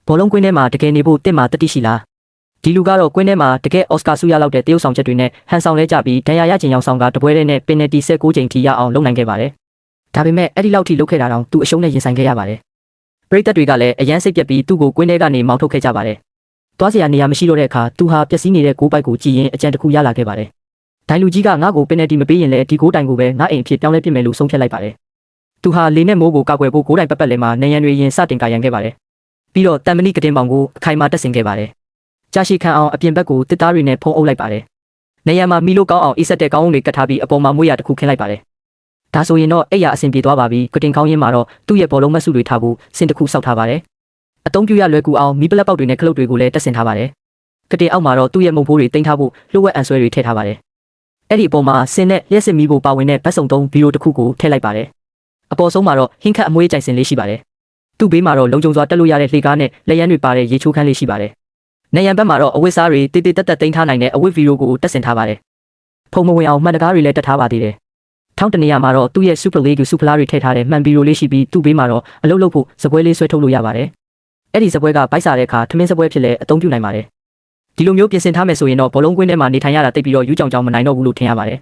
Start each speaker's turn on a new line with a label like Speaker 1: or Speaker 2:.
Speaker 1: ဘောလုံးကွင်းထဲမှာတကယ်နေဖို့တင့်မှာတတိရှိလားဒီလူကတော့ကွင်းထဲမှာတကယ်အော်စကာဆုရလောက်တဲ့တရုတ်ဆောင်ချက်တွေနဲ့ဟန်ဆောင်လဲကြပြီးဒဏ်ရာရခြင်းရောင်ဆောင်ကတပွဲတည်းနဲ့ပင်နယ်တီ16ချိန်ထိရအောင်လုပ်နိုင်ခဲ့ပါတယ်ဒါပေမဲ့အဲ့ဒီလောက်ထိလုပ်ခဲ့တာတောင်သူအရှုံးနဲ့ရင်ဆိုင်ခဲ့ရပါတယ်ပရိသတ်တွေကလည်းအရန်စိတ်ပြက်ပြီးသူ့ကိုကွင်းထဲကနေမောင်းထုတ်ခဲ့ကြပါတယ်သွားစရာနေရာမရှိတော့တဲ့အခါသူဟာပျက်စီးနေတဲ့ဂိုးပိုက်ကိုကြည်ရင်အကြံတစ်ခုရလာခဲ့ပါတယ်ဒိုင်လူကြီးကငါ့ကိုပင်နယ်တီမပေးရင်လည်းဒီဂိုးတိုင်ကိုပဲငါအိမ်အဖြစ်ပြောင်းလဲပစ်မယ်လို့ဆုံးဖြတ်လိုက်ပါတယ်သူဟာလေနဲ့မိုးကိုကောက်ွယ်ဖို့ဂိုးတိုင်ပတ်ပတ်လဲမှာနေရန်တွေရင်စတင်ကာရန်ခဲ့ပါတယ်ပြီးတော့တန်မဏိကတင်ပေါင်ကိုအခိုင်အမာတက်ဆင်ခဲ့ပါတယ်ကြာရှည်ခံအောင်အပြင်ဘက်ကိုတစ်သားတွေနဲ့ဖုံးအုပ်လိုက်ပါတယ်နေရန်မှာမီလို့ကောင်းအောင်အေးဆက်တဲ့ကောင်းအုံးတွေကတ်ထားပြီးအပေါ်မှာမွေးရတစ်ခုခင်းလိုက်ပါတယ်ဒါဆိုရင်တော့အဲ့ရအဆင်ပြေသွားပါပြီကတင်ကောင်းရင်းမှာတော့သူ့ရဲ့ဘောလုံးမတ်စုတွေထားဖို့စင်တစ်ခုစောက်ထားပါတယ်အသုံးပြုရလွယ်ကူအောင်မီးပလက်ပေါက်တွေနဲ့ခလုတ်တွေကိုလည်းတက်ဆင်ထားပါတယ်ကတင်အောက်မှာတော့သူ့ရဲ့မုတ်ဖိုးတွေတင်ထားဖို့လှုပ်ဝက်အန်ဆွဲတွေထည့်ထားပါတယ်အဲ့ဒီအပေါ်မှာစင်နဲ့လျှက်စစ်မီးဖို့ပါဝင်တဲ့ဘတ်စုံသုံးဗီဒီယိုတစ်ခုကိုထည့်လိုက်ပါတယ်အပေါ်ဆုံးမှာတော့ဟင်းခတ်အမွေးကြိုင်စင်လေးရှိပါတယ်သူ့ဘေးမှာတော့လုံခြုံစွာတက်လို့ရတဲ့လှေကားနဲ့လက်ရန်တွေပါတဲ့ရေချိုးခန်းလေးရှိပါတယ်နေရန်ဘက်မှာတော့အဝတ်စားတွေတေးတေးတက်တက်တင်ထားနိုင်တဲ့အဝတ်ဗီဒီယိုကိုတက်ဆင်ထားပါတယ်ဖုံမဝင်အောင်မှန်တကားတွေလည်းတက်ထားပါသေးတယ်ထောင်းတနေရာမှာတော့သူ့ရဲ့ Super League စုဖလားတွေထည့်ထားတဲ့မှန်ဗီဒီယိုလေးရှိပြီးသူ့ဘေးမှာတော့အလုပ်လုပ်ဖို့စပွဲလေးဆွဲထုတ်လို့ရပါတယ်အဲ့ဒီစပွဲကဗိုက်စားတဲ့အခါထမင်းစပွဲဖြစ်လဲအသုံးပြုနိုင်ပါတယ်ဒီလိုမျိုးပြင်ဆင်ထားမယ်ဆိုရင်တော့ဘောလုံးကွင်းထဲမှာနေထိုင်ရတာတိတ်ပြီးတော့ယူးကြောင်ကြောင်မနိုင်တော့ဘူးလို့ထင်ရပါတယ်